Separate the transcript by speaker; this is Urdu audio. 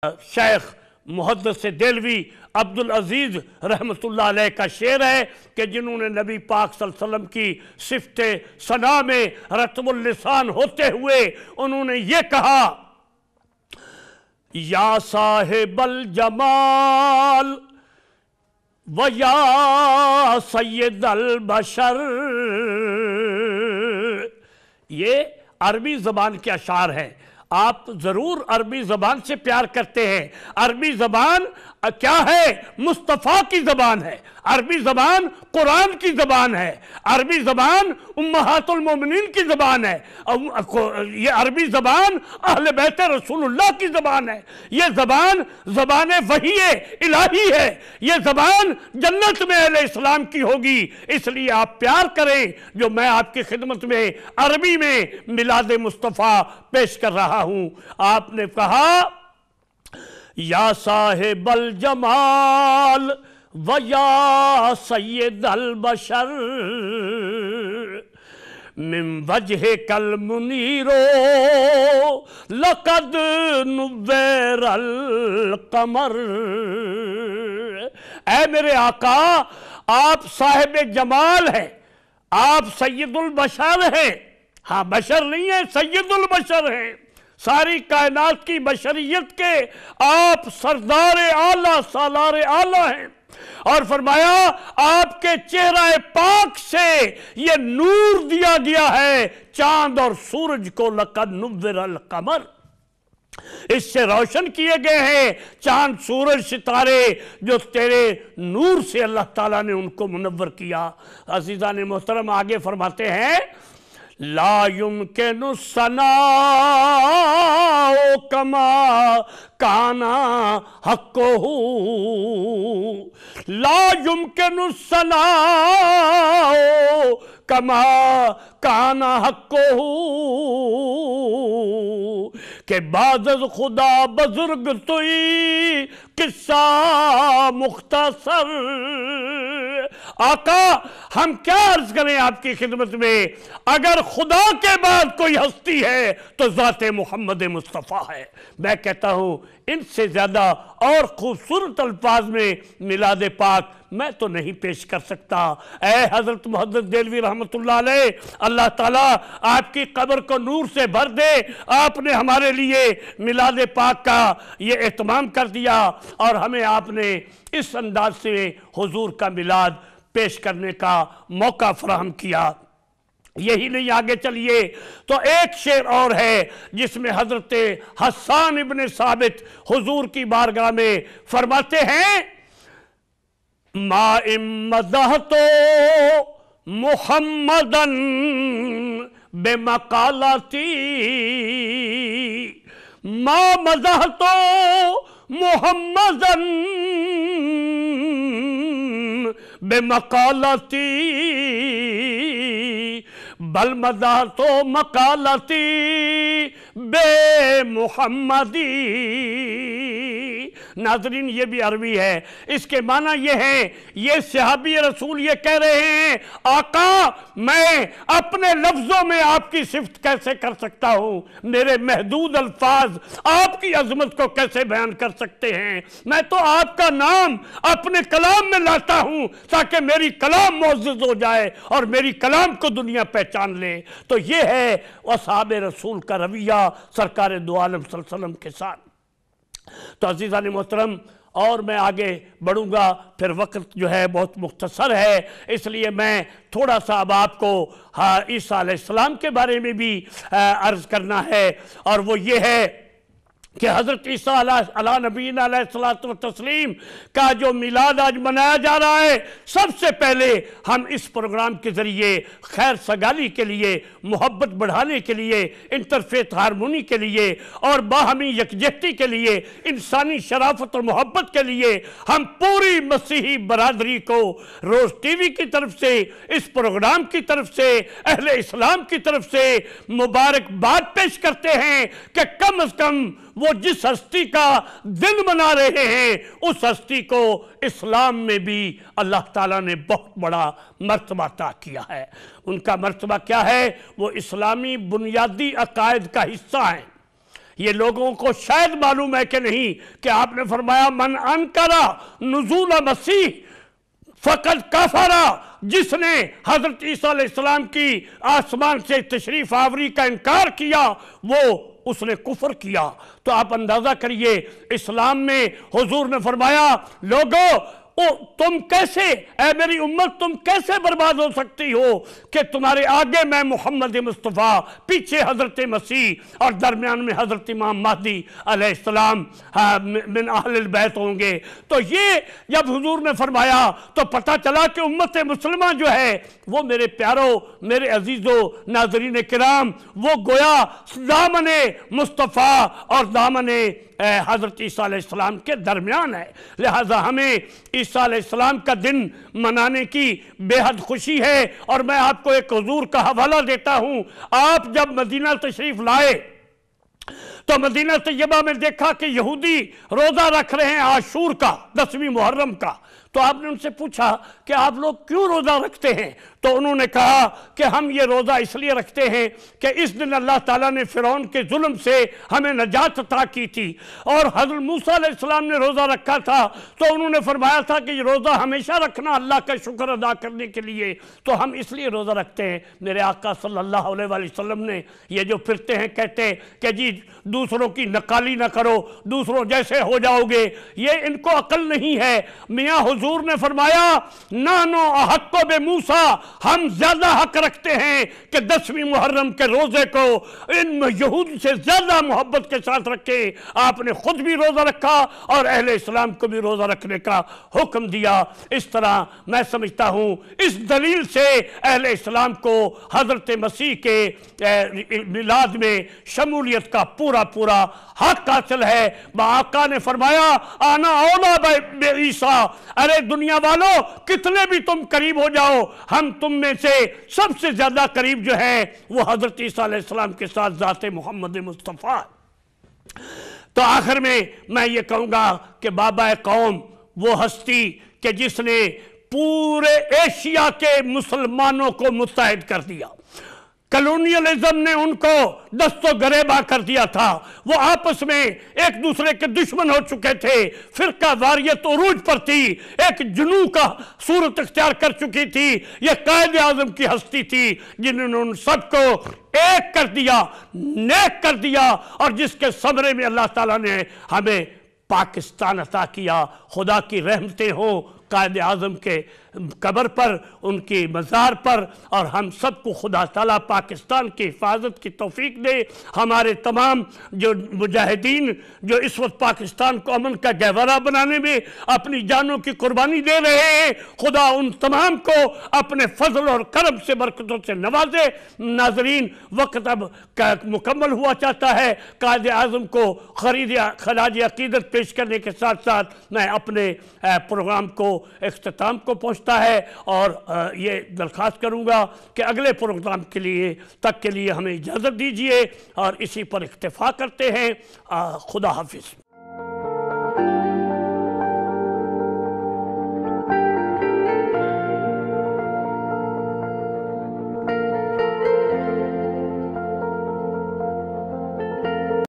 Speaker 1: شیخ محدث دہلوی عبدالعزیز رحمۃ اللہ علیہ کا شعر ہے کہ جنہوں نے نبی پاک صلی اللہ علیہ وسلم کی صفت ثنا میں رطب اللسان ہوتے ہوئے انہوں نے یہ کہا، یا صاحب الجمال و یا سید البشر، یہ عربی زبان کے اشعار ہیں۔ آپ ضرور عربی زبان سے پیار کرتے ہیں۔ عربی زبان کیا ہے؟ مصطفیٰ کی زبان ہے۔ عربی زبان قرآن کی زبان ہے۔ عربی زبان امہات المومنین کی زبان ہے۔ یہ عربی زبان اہل بیت رسول اللہ کی زبان ہے۔ یہ زبان وحی الہی ہے۔ یہ زبان جنت میں اہل اسلام کی ہوگی۔ اس لیے آپ پیار کریں جو میں آپ کی خدمت میں عربی میں میلاد مصطفیٰ پیش کر رہا ہوں۔ آپ نے کہا، یا صاحب الجمال و یا سید البشر، من وجہک المنیر لقد نور القمر۔ اے میرے آقا، آپ صاحب جمال ہیں، آپ سید البشر ہیں۔ ہاں، بشر نہیں ہے، سید البشر ہیں۔ ساری کائنات کی بشریت کے آپ سردار اعلیٰ سالار اعلیٰ ہیں۔ اور فرمایا آپ کے چہرہ پاک سے یہ نور دیا گیا ہے چاند اور سورج کو، لقد نور القمر، اس سے روشن کیے گئے ہیں چاند سورج ستارے جو تیرے نور سے اللہ تعالیٰ نے ان کو منور کیا۔ عزیزان محترم آگے فرماتے ہیں، لا يمكن الثناء كما كان حقه، لا يمكن الثناء كما كان حقه، کہ بعد از خدا بزرگ توئی قصہ مختصر۔ آقا ہم کیا عرض کریں آپ کی خدمت میں؟ اگر خدا کے بعد کوئی ہستی ہے تو ذات محمد مصطفیٰ ہے۔ میں کہتا ہوں ان سے زیادہ اور خوبصورت الفاظ میں میلاد پاک میں تو نہیں پیش کر سکتا۔ اے حضرت محدث دہلوی رحمۃ اللہ علیہ، اللہ تعالیٰ آپ کی قبر کو نور سے بھر دے۔ آپ نے ہمارے لیے میلاد پاک کا یہ اہتمام کر دیا اور ہمیں آپ نے اس انداز سے حضور کا میلاد پیش کرنے کا موقع فراہم کیا۔ یہی نہیں، آگے چلیے تو ایک شعر اور ہے جس میں حضرت حسان ابن ثابت حضور کی بارگاہ میں فرماتے ہیں، ما مدحت محمدن بمقالتی، ما مدحت محمدن بمقالتی، بل مدحت مقالتی بے محمدی۔ ناظرین یہ بھی عربی ہے، اس کے معنی یہ ہے، یہ صحابی رسول یہ کہہ رہے ہیں، آقا میں اپنے لفظوں میں آپ کی صفت کیسے کر سکتا ہوں؟ میرے محدود الفاظ آپ کی عظمت کو کیسے بیان کر سکتے ہیں؟ میں تو آپ کا نام اپنے کلام میں لاتا ہوں تاکہ میری کلام معزز ہو جائے اور میری کلام کو دنیا پہچان لے۔ تو یہ ہے اصحاب رسول کا رویہ سرکار دو عالم صلی اللہ علیہ وسلم کے ساتھ۔ تو عزیزان محترم اور میں آگے بڑھوں گا، پھر وقت جو ہے بہت مختصر ہے، اس لیے میں تھوڑا سا اب آپ کو عیسیٰ علیہ السلام کے بارے میں بھی عرض کرنا ہے، اور وہ یہ ہے کہ حضرت عیسیٰ علیہ نبینا علیہ الصلوۃ والتسلیم کا جو میلاد آج منایا جا رہا ہے، سب سے پہلے ہم اس پروگرام کے ذریعے خیر سگالی کے لیے، محبت بڑھانے کے لیے، انٹرفیتھ ہارمونی کے لیے اور باہمی یکجہتی کے لیے، انسانی شرافت اور محبت کے لیے ہم پوری مسیحی برادری کو روز ٹی وی کی طرف سے، اس پروگرام کی طرف سے، اہل اسلام کی طرف سے مبارکباد پیش کرتے ہیں کہ کم از کم وہ جس ہستی کا دن منا رہے ہیں اس ہستی کو اسلام میں بھی اللہ تعالیٰ نے بہت بڑا مرتبہ عطا کیا ہے۔ ان کا مرتبہ کیا ہے؟ وہ اسلامی بنیادی عقائد کا حصہ ہیں۔ یہ لوگوں کو شاید معلوم ہے کہ نہیں کہ آپ نے فرمایا من انکرا نزول مسیح فقط کفرا، جس نے حضرت عیسیٰ علیہ السلام کی آسمان سے تشریف آوری کا انکار کیا وہ اس نے کفر کیا۔ تو آپ اندازہ کریے اسلام میں حضور نے فرمایا لوگو تم کیسے، اے میری امت تم کیسے برباد ہو سکتی ہو کہ تمہارے آگے میں محمد مصطفیٰ، پیچھے حضرت مسیح اور درمیان میں حضرت امام مہدی علیہ السلام من اہل البیت ہوں گے۔ تو یہ جب حضور نے فرمایا تو پتہ چلا کہ امت مسلمہ جو ہے وہ میرے پیاروں، میرے عزیزوں، ناظرین کرام، وہ گویا دامن مصطفیٰ اور دامن حضرت عیسیٰ علیہ السلام کے درمیان ہے۔ لہٰذا ہمیں عیسیٰ علیہ السلام کا دن منانے کی بے حد خوشی ہے۔ اور میں آپ کو ایک حضور کا حوالہ دیتا ہوں۔ آپ جب مدینہ تشریف لائے تو مدینہ طیبہ میں دیکھا کہ یہودی روزہ رکھ رہے ہیں عاشور کا، 10ویں محرم کا۔ تو آپ نے ان سے پوچھا کہ آپ لوگ کیوں روزہ رکھتے ہیں؟ تو انہوں نے کہا کہ ہم یہ روزہ اس لیے رکھتے ہیں کہ اس دن اللہ تعالیٰ نے فرعون کے ظلم سے ہمیں نجات عطا کی تھی، اور حضرت موسیٰ علیہ السلام نے روزہ رکھا تھا تو انہوں نے فرمایا تھا کہ یہ روزہ ہمیشہ رکھنا اللہ کا شکر ادا کرنے کے لیے، تو ہم اس لیے روزہ رکھتے ہیں۔ میرے آقا صلی اللہ علیہ وآلہ وسلم نے یہ جو پھرتے ہیں کہتے ہیں کہ جی دوسروں کی نقالی نہ کرو، دوسروں جیسے ہو جاؤ گے، یہ ان کو عقل نہیں ہے۔ میاں حضور نے فرمایا نانو احق بے موسیٰ، ہم زیادہ حق رکھتے ہیں کہ 10ویں محرم کے روزے کو ان یہود سے زیادہ محبت کے ساتھ رکھیں۔ آپ نے خود بھی روزہ رکھا اور اہل اسلام کو بھی روزہ رکھنے کا حکم دیا۔ اس طرح میں سمجھتا ہوں اس دلیل سے اہل اسلام کو حضرت مسیح کے میلاد میں شمولیت کا پورا حق حاصل ہے۔ آقا نے فرمایا آنا اولا بے عیسیٰ، ارے دنیا والوں کتنے بھی تم قریب ہو جاؤ، ہم تم میں سے سب سے زیادہ قریب جو ہے وہ حضرت عیسیٰ علیہ السلام کے ساتھ ذات محمد مصطفیٰ۔ تو آخر میں یہ کہوں گا کہ بابا قوم وہ ہستی کہ جس نے پورے ایشیا کے مسلمانوں کو متحد کر دیا۔ کلونیلزم نے ان کو دست و گریباں کر دیا تھا، وہ آپس میں ایک دوسرے کے دشمن ہو چکے تھے، فرقہ واریت عروج پر تھی، ایک جنوں کا صورت اختیار کر چکی تھی۔ یہ قائد اعظم کی ہستی تھی جنہوں نے ان سب کو ایک کر دیا، نیک کر دیا، اور جس کے ثمرے میں اللہ تعالیٰ نے ہمیں پاکستان عطا کیا۔ خدا کی رحمتیں ہوں قائد اعظم کے قبر پر، ان کی مزار پر، اور ہم سب کو خدا تعالیٰ پاکستان کی حفاظت کی توفیق دے۔ ہمارے تمام جو مجاہدین جو اس وقت پاکستان کو امن کا گہوارہ بنانے میں اپنی جانوں کی قربانی دے رہے ہیں، خدا ان تمام کو اپنے فضل اور کرم سے برکتوں سے نوازے۔ ناظرین وقت اب مکمل ہوا چاہتا ہے۔ قائد اعظم کو خراج عقیدت پیش کرنے کے ساتھ ساتھ میں اپنے پروگرام کو اختتام کو پہنچتا ہے، اور یہ درخواست کروں گا کہ اگلے پروگرام کے لیے ہمیں اجازت دیجیے، اور اسی پر اکتفا کرتے ہیں۔ خدا حافظ۔